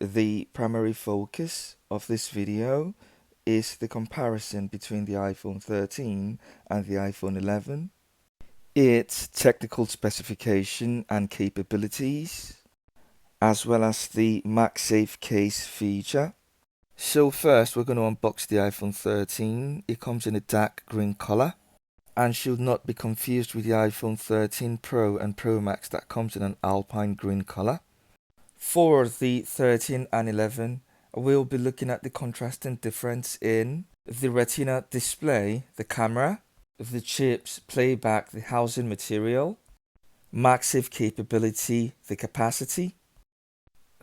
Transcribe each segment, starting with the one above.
The primary focus of this video is the comparison between the iPhone 13 and the iPhone 11, its technical specification and capabilities, as well as the MagSafe Case feature. So first we're going to unbox the iPhone 13. It comes in a dark green color and should not be confused with the iPhone 13 Pro and Pro Max that comes in an alpine green color. For the 13 and 11, we'll be looking at the contrasting difference in the Retina display, the camera, the chips, playback, the housing material, MagSafe capability, the capacity,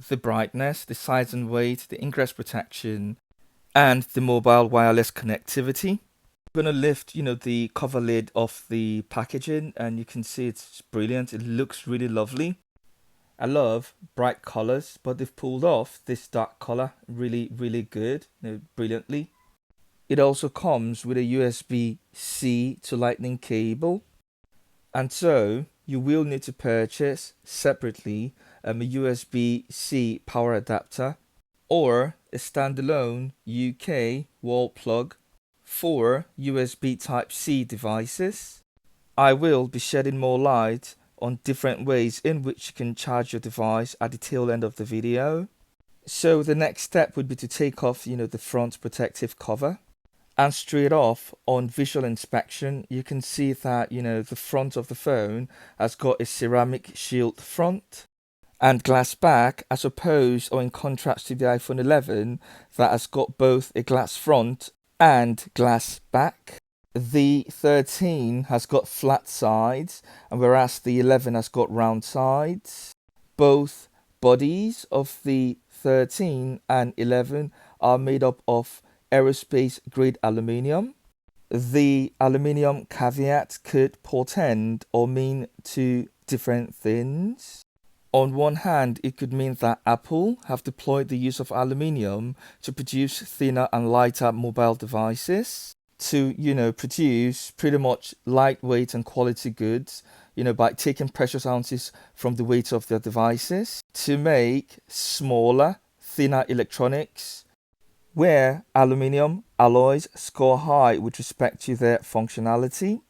the brightness, the size and weight, the ingress protection, and the mobile wireless connectivity. I'm going to lift, the cover lid off the packaging, and you can see it's brilliant. It looks really lovely. I love bright colors, but they've pulled off this dark color really good, brilliantly. It also comes with a USB-C to Lightning cable, and so you will need to purchase separately a USB-C power adapter or a standalone UK wall plug for USB Type-C devices. I will be shedding more light on different ways in which you can charge your device at the tail end of the video. So the next step would be to take off, the front protective cover. And straight off on visual inspection, you can see that, the front of the phone has got a ceramic shield front and glass back, as opposed or in contrast to the iPhone 11 that has got both a glass front and glass back. The 13 has got flat sides, and whereas the 11 has got round sides. Both bodies of the 13 and 11 are made up of aerospace grade aluminium. The aluminium caveat could portend or mean two different things. On one hand, it could mean that Apple have deployed the use of aluminium to produce thinner and lighter mobile devices, to, produce pretty much lightweight and quality goods, by taking precious ounces from the weight of their devices, to make smaller, thinner electronics, where aluminium alloys score high with respect to their functionality.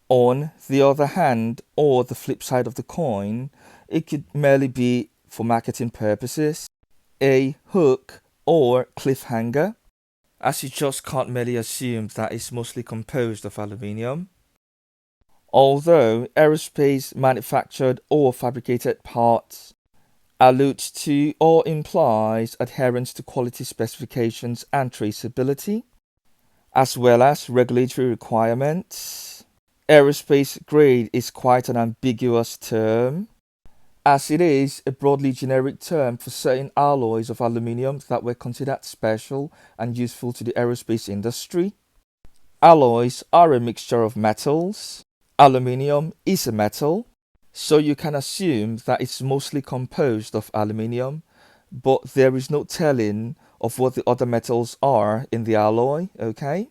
On the other hand, or the flip side of the coin, it could merely be, for marketing purposes, a hook or cliffhanger, as you just can't merely assume that it's mostly composed of aluminium. Although aerospace manufactured or fabricated parts alludes to or implies adherence to quality specifications and traceability, as well as regulatory requirements, aerospace grade is quite an ambiguous term, as it is a broadly generic term for certain alloys of aluminium that were considered special and useful to the aerospace industry. Alloys are a mixture of metals. Aluminium is a metal, so you can assume that it's mostly composed of aluminium, but there is no telling of what the other metals are in the alloy, okay?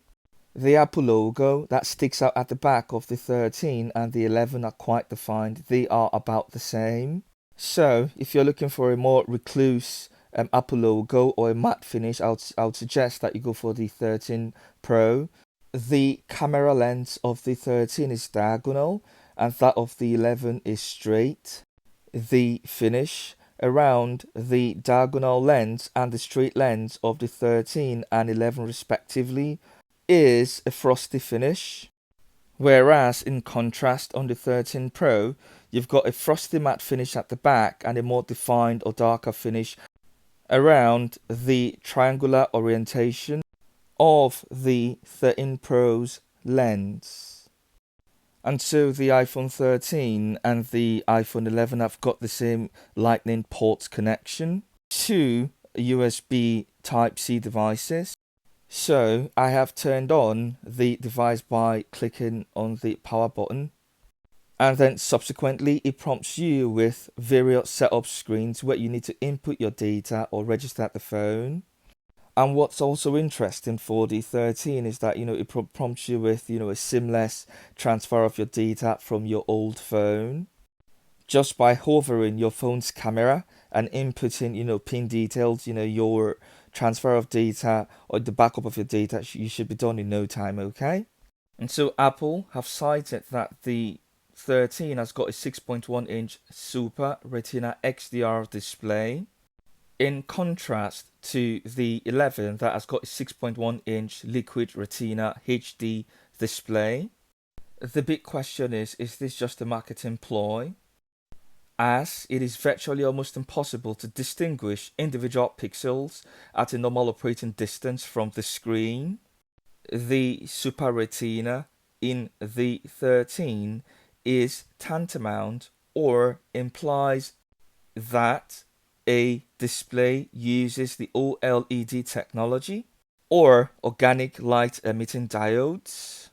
The Apple logo that sticks out at the back of the 13 and the 11 are quite defined. They are about the same. So if you're looking for a more recluse Apple logo or a matte finish, I would suggest that you go for the 13 Pro. The camera lens of the 13 is diagonal and that of the 11 is straight. The finish around the diagonal lens and the straight lens of the 13 and 11 respectively is a frosty finish, whereas in contrast on the 13 Pro you've got a frosty matte finish at the back and a more defined or darker finish around the triangular orientation of the 13 Pro's lens. And so the iPhone 13 and the iPhone 11 have got the same Lightning port connection to USB Type-C devices. So I have turned on the device by clicking on the power button, and then subsequently it prompts you with various setup screens where you need to input your data or register the phone. And what's also interesting for the 13 is that, it prompts you with, a seamless transfer of your data from your old phone. Just by hovering your phone's camera and inputting, pin details, your transfer of data or the backup of your data, you should be done in no time, okay? And so Apple have cited that the 13 has got a 6.1-inch Super Retina XDR display, in contrast to the 11 that has got a 6.1-inch Liquid Retina HD display. The big question is this just a marketing ploy? As it is virtually almost impossible to distinguish individual pixels at a normal operating distance from the screen. The Super Retina in the 13 is tantamount or implies that a display uses the OLED technology or organic light emitting diodes.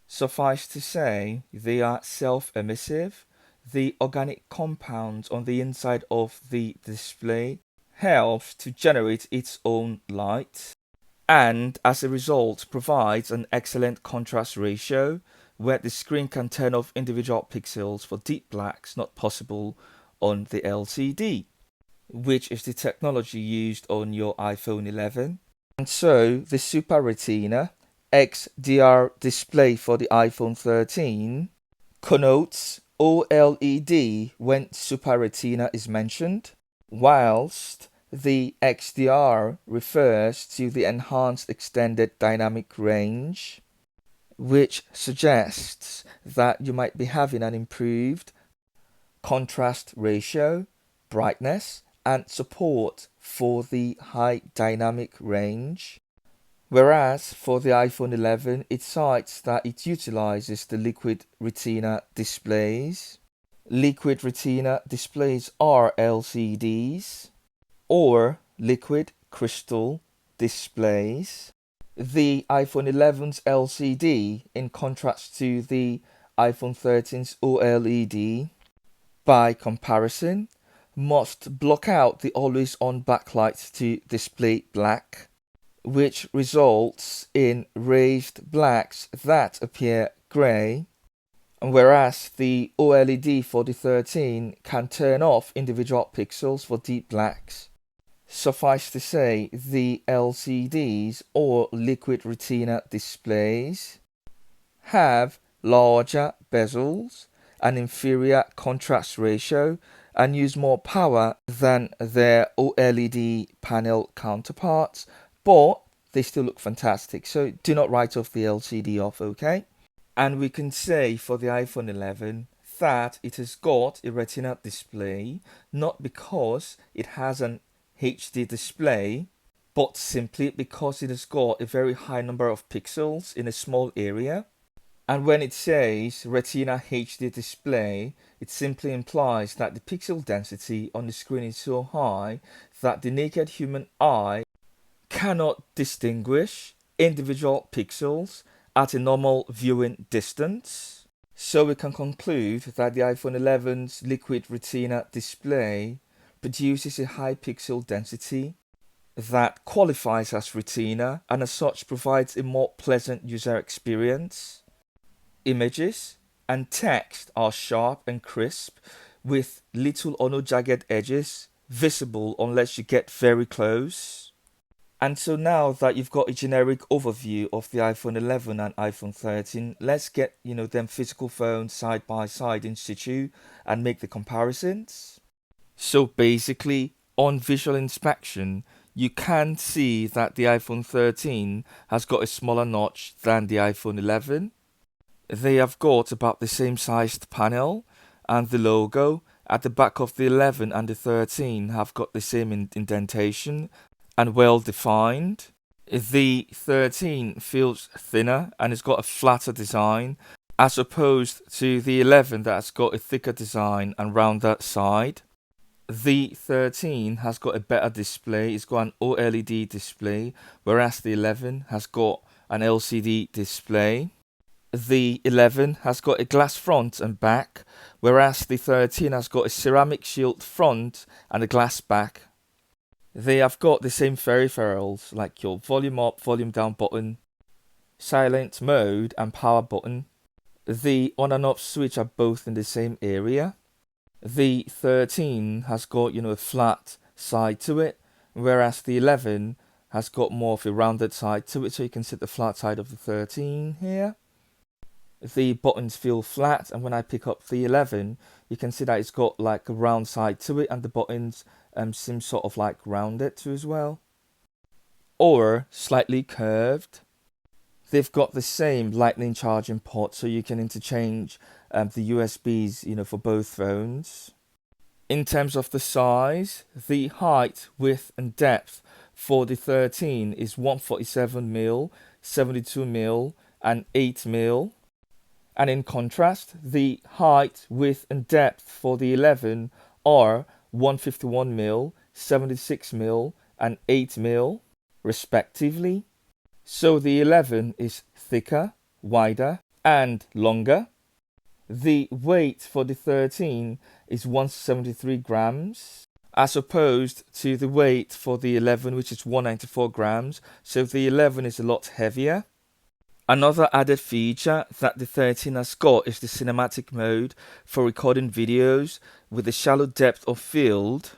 Suffice to say, they are self-emissive. The organic compound on the inside of the display helps to generate its own light, and as a result provides an excellent contrast ratio where the screen can turn off individual pixels for deep blacks not possible on the LCD, which is the technology used on your iPhone 11. And so the Super Retina XDR display for the iPhone 13 connotes OLED when Super Retina is mentioned, whilst the XDR refers to the enhanced extended dynamic range, which suggests that you might be having an improved contrast ratio, brightness, and support for the high dynamic range. Whereas for the iPhone 11, it cites that it utilizes the Liquid Retina displays. Liquid Retina displays are LCDs or liquid crystal displays. The iPhone 11's LCD, in contrast to the iPhone 13's OLED, by comparison, must block out the always-on backlight to display black, which results in raised blacks that appear grey, whereas the OLED for the 13 can turn off individual pixels for deep blacks. Suffice to say, the LCDs or Liquid Retina displays have larger bezels, an inferior contrast ratio, and use more power than their OLED panel counterparts, but they still look fantastic. So do not write off the LCD off, okay? And we can say for the iPhone 11 that it has got a Retina display, not because it has an HD display, but simply because it has got a very high number of pixels in a small area. And when it says Retina HD display, it simply implies that the pixel density on the screen is so high that the naked human eye cannot distinguish individual pixels at a normal viewing distance. So we can conclude that the iPhone 11's Liquid Retina display produces a high pixel density that qualifies as Retina and as such provides a more pleasant user experience. Images and text are sharp and crisp with little or no jagged edges visible unless you get very close. And so now that you've got a generic overview of the iPhone 11 and iPhone 13, let's get, them physical phones side by side in situ and make the comparisons. So basically, on visual inspection, you can see that the iPhone 13 has got a smaller notch than the iPhone 11. They have got about the same sized panel, and the logo at the back of the 11 and the 13 have got the same indentation and well defined. The 13 feels thinner and it's got a flatter design as opposed to the 11 that's got a thicker design and rounder side. The 13 has got a better display, it's got an OLED display, whereas the 11 has got an LCD display. The 11 has got a glass front and back, whereas the 13 has got a ceramic shield front and a glass back. They have got the same peripherals like your volume up, volume down button, silent mode and power button. The on and off switch are both in the same area. The 13 has got, a flat side to it, whereas the 11 has got more of a rounded side to it. So you can see the flat side of the 13 here. The buttons feel flat, and when I pick up the 11, you can see that it's got like a round side to it, and the buttons seem sort of like rounded too as well, or slightly curved. They've got the same lightning charging port, so you can interchange the USBs, for both phones. In terms of the size, the height, width, and depth for the 13 is 147mm, 72mm, and 8mm. And in contrast, the height, width, and depth for the 11 are 151mm, 76mm, and 8mm, respectively. So the 11 is thicker, wider, and longer. The weight for the 13 is 173 grams, as opposed to the weight for the 11, which is 194 grams. So the 11 is a lot heavier. Another added feature that the 13 has got is the cinematic mode for recording videos with a shallow depth of field.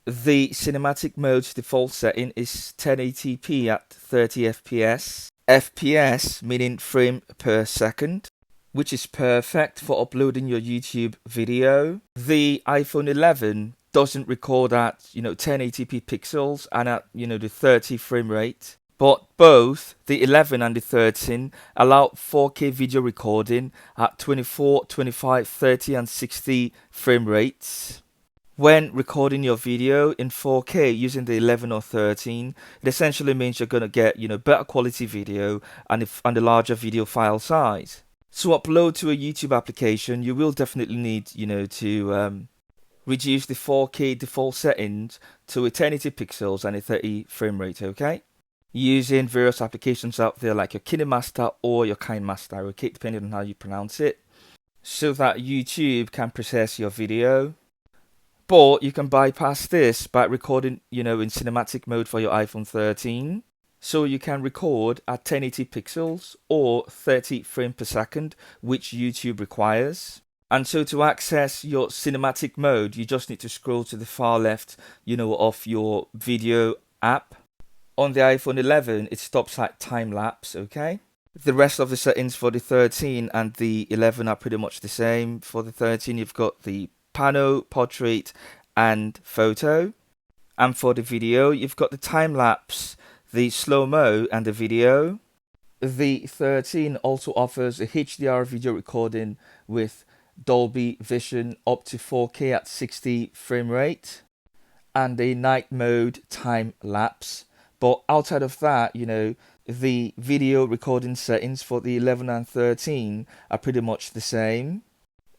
The cinematic mode's default setting is 1080p at 30 FPS. FPS meaning frame per second, which is perfect for uploading your YouTube video. The iPhone 11 doesn't record at 1080p pixels and at the 30 frame rate. But both the 11 and the 13 allow 4K video recording at 24, 25, 30 and 60 frame rates. When recording your video in 4K using the 11 or 13, it essentially means you're going to get better quality video and a larger video file size. To upload to a YouTube application, you will definitely need to reduce the 4K default settings to a 1080 pixels and a 30 frame rate, okay? Using various applications out there like your KineMaster or your KineMaster, okay, depending on how you pronounce it, so that YouTube can process your video. But you can bypass this by recording, in cinematic mode for your iPhone 13. So you can record at 1080 pixels or 30 frames per second, which YouTube requires. And so to access your cinematic mode, you just need to scroll to the far left, of your video app. On the iPhone 11, it stops at time lapse, okay? The rest of the settings for the 13 and the 11 are pretty much the same. For the 13, you've got the pano, portrait, and photo. And for the video, you've got the time lapse, the slow-mo, and the video. The 13 also offers a HDR video recording with Dolby Vision up to 4K at 60 frame rate, and a night mode time lapse. But outside of that, the video recording settings for the 11 and 13 are pretty much the same.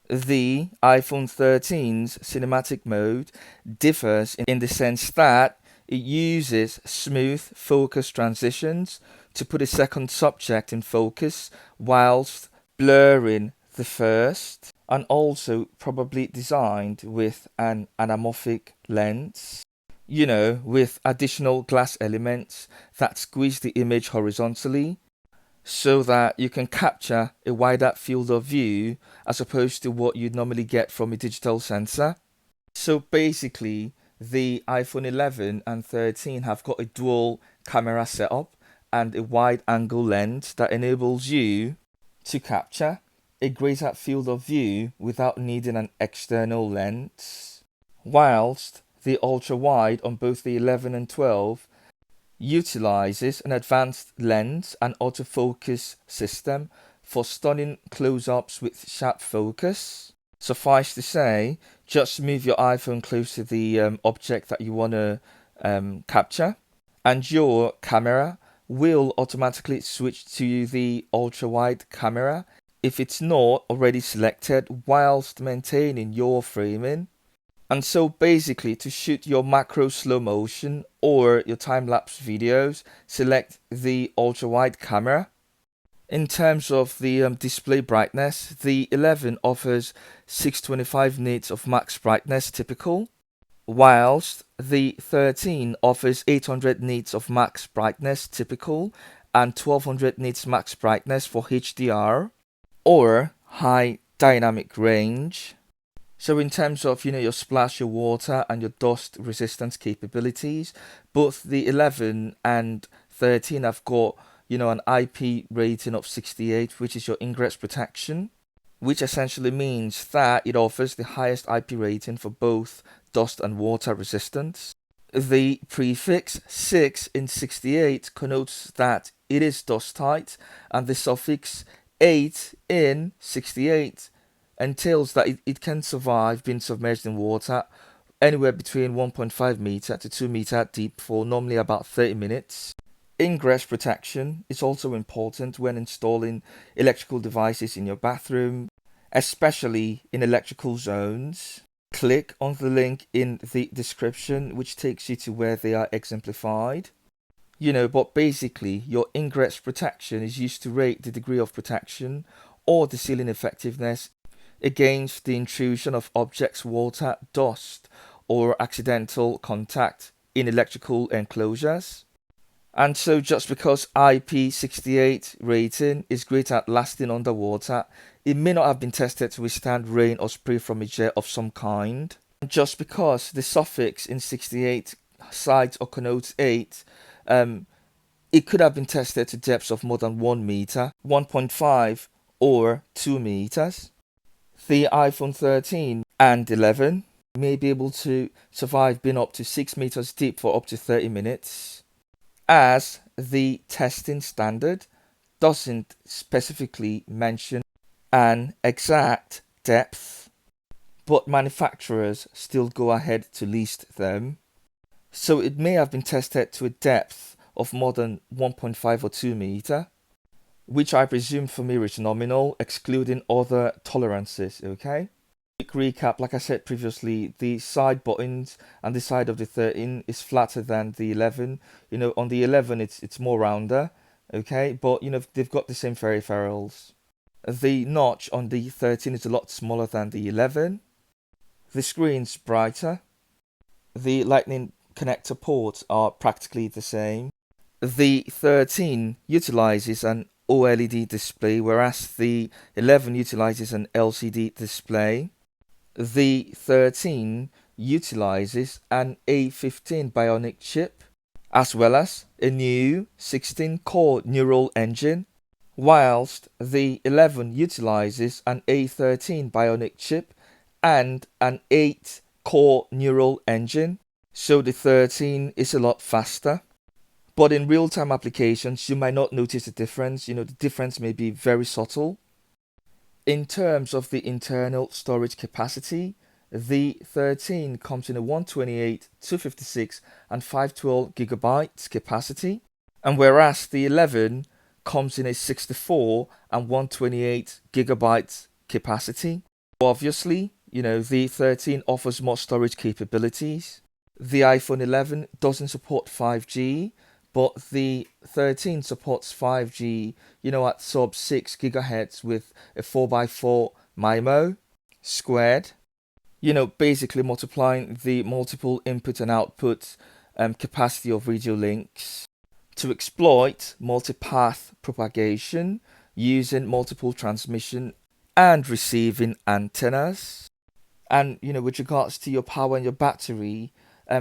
The iPhone 13's cinematic mode differs in the sense that it uses smooth focus transitions to put a second subject in focus whilst blurring the first, and also probably designed with an anamorphic lens, with additional glass elements that squeeze the image horizontally so that you can capture a wider field of view as opposed to what you'd normally get from a digital sensor. So basically, the iPhone 11 and 13 have got a dual camera setup and a wide angle lens that enables you to capture a greater field of view without needing an external lens, whilst the ultra wide on both the 11 and 12 utilizes an advanced lens and autofocus system for stunning close-ups with sharp focus. Suffice to say, just move your iPhone close to the object that you want to capture, and your camera will automatically switch to the ultra-wide camera if it's not already selected, whilst maintaining your framing. And so basically, to shoot your macro slow motion or your time-lapse videos, select the ultra-wide camera. In terms of the display brightness, the 11 offers 625 nits of max brightness typical, whilst the 13 offers 800 nits of max brightness typical and 1200 nits max brightness for HDR or high dynamic range. So in terms of, your splash, your water, and your dust resistance capabilities, both the 11 and 13 have got, an IP rating of 68, which is your ingress protection, which essentially means that it offers the highest IP rating for both dust and water resistance. The prefix 6 in 68 connotes that it is dust tight, and the suffix 8 in 68 entails that it can survive being submerged in water anywhere between 1.5 meter to 2 meter deep for normally about 30 minutes. Ingress protection is also important when installing electrical devices in your bathroom, especially in electrical zones. Click on the link in the description, which takes you to where they are exemplified. But basically, your ingress protection is used to rate the degree of protection or the sealing effectiveness against the intrusion of objects, water, dust, or accidental contact in electrical enclosures. And so just because IP68 rating is great at lasting underwater, it may not have been tested to withstand rain or spray from a jet of some kind. Just because the suffix in 68 cites or connotes 8, it could have been tested to depths of more than 1 meter, 1.5 or 2 meters. The iPhone 13 and 11 may be able to survive being up to 6 meters deep for up to 30 minutes, as the testing standard doesn't specifically mention an exact depth, but manufacturers still go ahead to list them. So it may have been tested to a depth of more than 1.5 or 2 meter, which I presume for me is nominal, excluding other tolerances, okay? Quick recap, like I said previously, the side buttons and the side of the 13 is flatter than the 11. On the 11 it's more rounder, okay? But, they've got the same peripherals. The notch on the 13 is a lot smaller than the 11. The screen's brighter. The lightning connector ports are practically the same. The 13 utilizes an OLED display, whereas the 11 utilizes an LCD display. The 13 utilizes an A15 Bionic chip, as well as a new 16-core neural engine, whilst the 11 utilizes an A13 Bionic chip and an 8-core neural engine. So the 13 is a lot faster. But in real-time applications, you might not notice the difference. The difference may be very subtle. In terms of the internal storage capacity, the 13 comes in a 128, 256, and 512 gigabytes capacity, and whereas the 11 comes in a 64 and 128 gigabytes capacity. Obviously, the 13 offers more storage capabilities. The iPhone 11 doesn't support 5G, but the 13 supports 5G, at sub 6 gigahertz with a 4x4 MIMO squared. Basically multiplying the multiple input and output capacity of radio links to exploit multipath propagation using multiple transmission and receiving antennas. And, with regards to your power and your battery,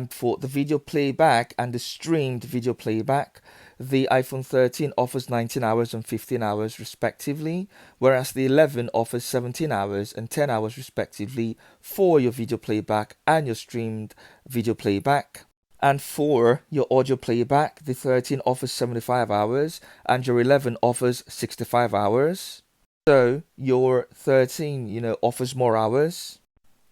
for the video playback and the streamed video playback, the iPhone 13 offers 19 hours and 15 hours respectively, whereas the 11 offers 17 hours and 10 hours respectively for your video playback and your streamed video playback. And for your audio playback, the 13 offers 75 hours and your 11 offers 65 hours. So your 13, offers more hours.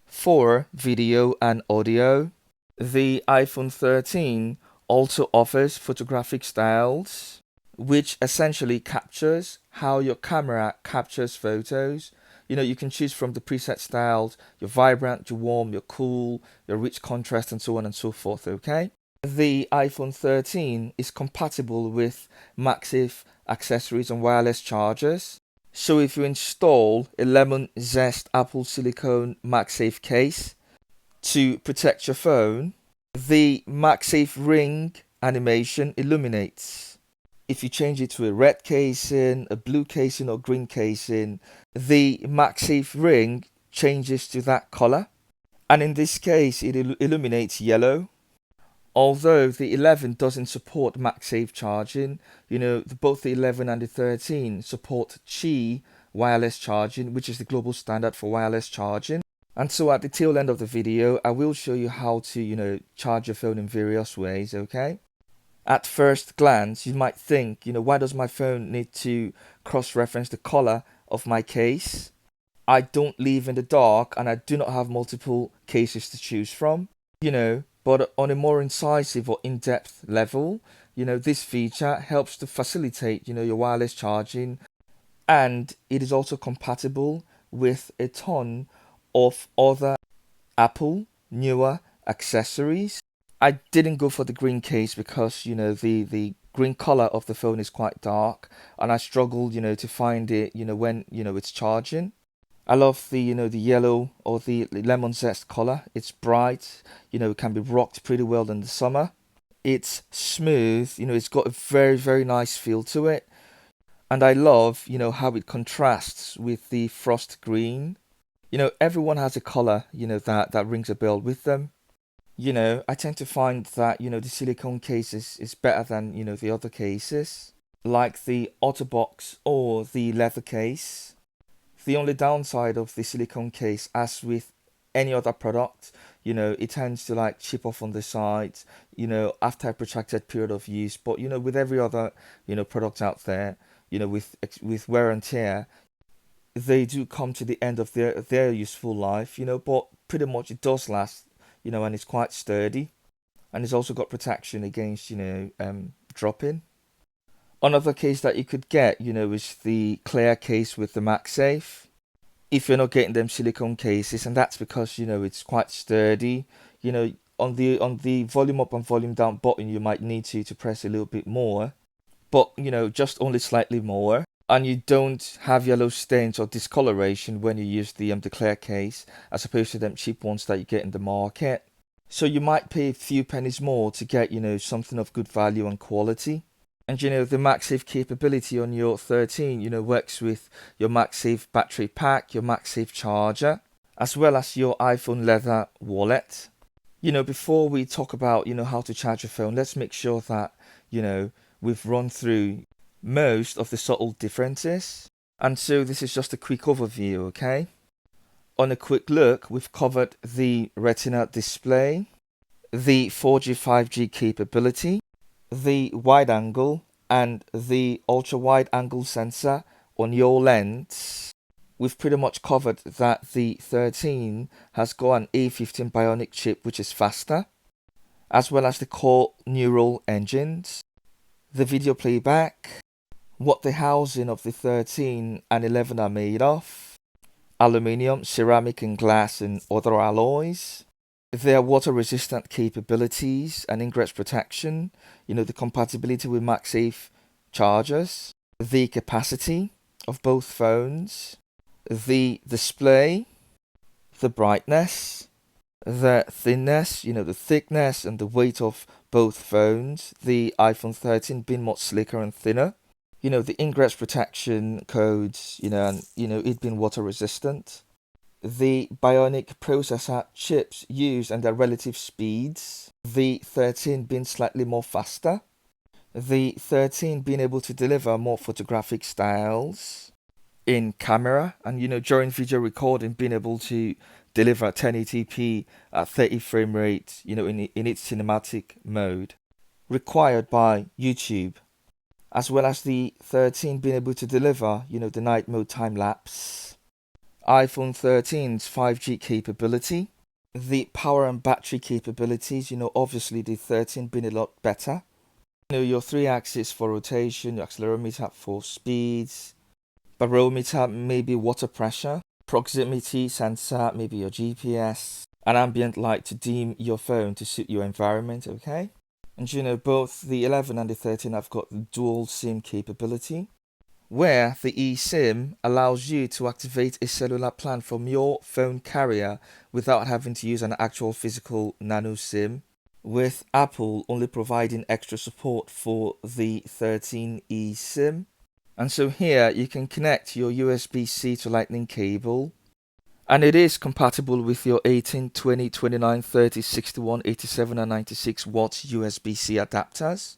For video and audio, the iPhone 13 also offers Photographic Styles, which essentially captures how your camera captures photos. You can choose from the preset styles, your vibrant, your warm, your cool, your rich contrast, and so on and so forth, okay? The iPhone 13 is compatible with MagSafe accessories and wireless chargers. So if you install a Lemon Zest Apple Silicone MagSafe Case to protect your phone, the MagSafe ring animation illuminates. If you change it to a red casing, a blue casing, or green casing, the MagSafe ring changes to that color. And in this case, it illuminates yellow. Although the 11 doesn't support MagSafe charging, both the 11 and the 13 support Qi wireless charging, which is the global standard for wireless charging. And so at the tail end of the video, I will show you how to, charge your phone in various ways, okay? At first glance, you might think, why does my phone need to cross-reference the color of my case? I don't live in the dark and I do not have multiple cases to choose from, but on a more incisive or in-depth level, this feature helps to facilitate, your wireless charging, and it is also compatible with a ton of other Apple newer accessories. I didn't go for the green case because the green color of the phone is quite dark, and I struggled to find it when it's charging. I love the yellow or the lemon zest color. It's bright, it can be rocked pretty well in the summer. It's smooth, it's got a very, very nice feel to it. And I love how it contrasts with the frost green. Everyone has a color that rings a bell with them. I tend to find that the silicone case is better than the other cases, like the Otterbox or the leather case. The only downside of the silicone case, as with any other product, it tends to like chip off on the sides, after a protracted period of use. But with every other product out there, with wear and tear, they do come to the end of their useful life, but pretty much it does last, and it's quite sturdy, and it's also got protection against dropping. Another case that you could get, is the clear case with the MagSafe. If you're not getting them silicone cases, and that's because it's quite sturdy. On the volume up and volume down button, you might need to press a little bit more, but just only slightly more. And you don't have yellow stains or discoloration when you use the clear case, as opposed to them cheap ones that you get in the market. So you might pay a few pennies more to get something of good value and quality. And the MagSafe capability on your 13 works with your MagSafe battery pack, your MagSafe charger, as well as your iPhone leather wallet. Before we talk about how to charge your phone, let's make sure that we've run through most of the subtle differences. And so this is just a quick overview, okay? On a quick look, we've covered the Retina display, the 4G 5G capability, the wide angle and the ultra wide angle sensor on your lens. We've pretty much covered that the 13 has got an A15 Bionic chip, which is faster, as well as the core neural engines, the video playback, what the housing of the 13 and 11 are made of, aluminium, ceramic and glass and other alloys, their water resistant capabilities and ingress protection, the compatibility with MagSafe chargers, the capacity of both phones, the display, the brightness, the thinness, the thickness and the weight of both phones, the iPhone 13 being much slicker and thinner, the ingress protection codes, and it being water resistant, the Bionic processor chips used and their relative speeds, the 13 being slightly more faster, the 13 being able to deliver more photographic styles in camera, and during video recording being able to deliver 1080p at 30 frame rate, in its cinematic mode required by YouTube, as well as the 13 being able to deliver, the night mode time lapse, iPhone 13's 5G capability, the power and battery capabilities, obviously the 13 being a lot better. Your 3-axis for rotation, your accelerometer for speeds, barometer, maybe water pressure, proximity sensor, maybe your GPS, an ambient light to dim your phone to suit your environment, okay? And both the 11 and the 13 have got the dual SIM capability, where the eSIM allows you to activate a cellular plan from your phone carrier without having to use an actual physical nano SIM, with Apple only providing extra support for the 13 eSIM. And so here you can connect your USB-C to Lightning cable, And it is compatible with your 18, 20, 29, 30, 61, 87 and 96 watts USB-C adapters.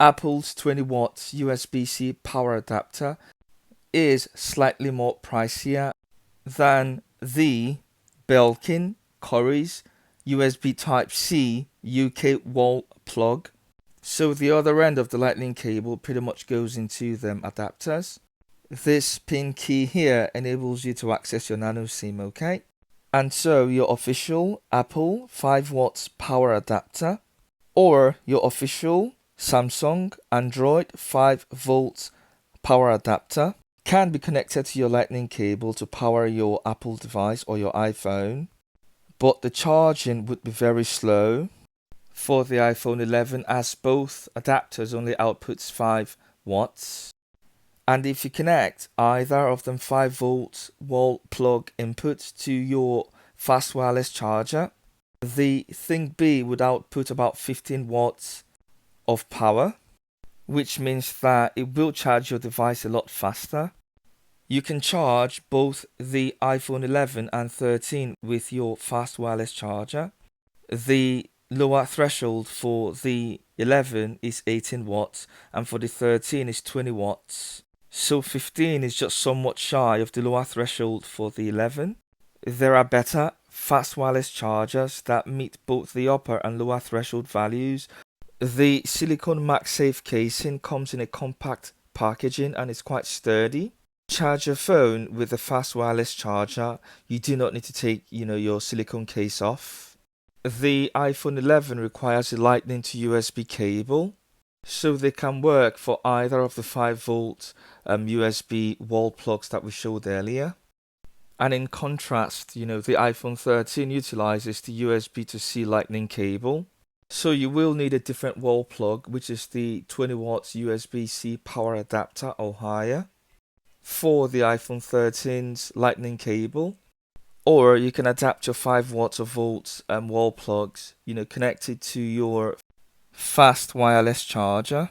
Apple's 20 watts USB-C power adapter is slightly more pricier than the Belkin Curry's USB Type-C UK wall plug. So the other end of the lightning cable pretty much goes into them adapters. This pin key here enables you to access your nano SIM, okay? And so your official Apple 5 watts power adapter or your official Samsung Android 5 volts power adapter can be connected to your lightning cable to power your Apple device or your iPhone, but the charging would be very slow for the iPhone 11 as both adapters only outputs 5 watts. And if you connect either of them 5 volts wall plug inputs to your fast wireless charger, the Thing B would output about 15 watts of power, which means that it will charge your device a lot faster. You can charge both the iPhone 11 and 13 with your fast wireless charger. The lower threshold for the 11 is 18 watts and for the 13 is 20 watts. So 15 is just somewhat shy of the lower threshold for the 11. There are better fast wireless chargers that meet both the upper and lower threshold values. The Silicone MagSafe casing comes in a compact packaging and is quite sturdy. Charge your phone with a fast wireless charger. You do not need to take, your silicone case off. The iPhone 11 requires a lightning to USB cable, so they can work for either of the 5 volt USB wall plugs that we showed earlier. And in contrast, the iPhone 13 utilizes the USB to C lightning cable. So you will need a different wall plug, which is the 20 watts USB-C power adapter or higher for the iPhone 13's lightning cable. Or you can adapt your 5 watts of volts wall plugs, connected to your fast wireless charger.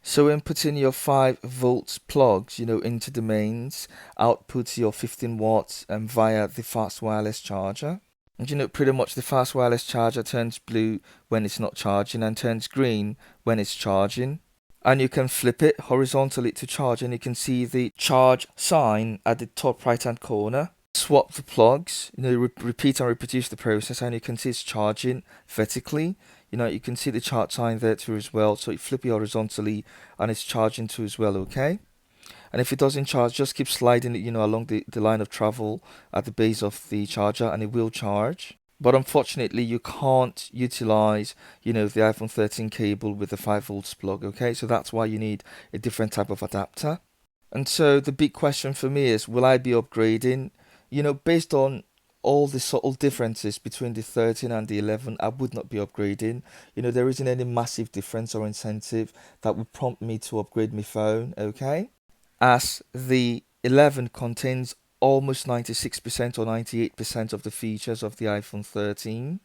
So inputting your 5 volts plugs, into the mains, outputs your 15 watts via the fast wireless charger. And pretty much the fast wireless charger turns blue when it's not charging and turns green when it's charging. And you can flip it horizontally to charge and you can see the charge sign at the top right hand corner. Swap the plugs, repeat and reproduce the process and you can see it's charging vertically. You can see the charge sign there too as well. So you flip it horizontally and it's charging too as well, okay? And if it doesn't charge, just keep sliding it, along the line of travel at the base of the charger and it will charge. But unfortunately, you can't utilize, the iPhone 13 cable with the 5 volts plug, okay? So that's why you need a different type of adapter. And so the big question for me is, will I be upgrading? Based on all the subtle differences between the 13 and the 11, I would not be upgrading. There isn't any massive difference or incentive that would prompt me to upgrade my phone, okay? As the 11 contains almost 96% or 98% of the features of the iPhone 13.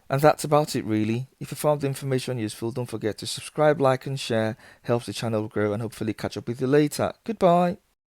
And that's about it really. If you found the information useful, don't forget to subscribe, like and share. Helps the channel grow and hopefully catch up with you later. Goodbye.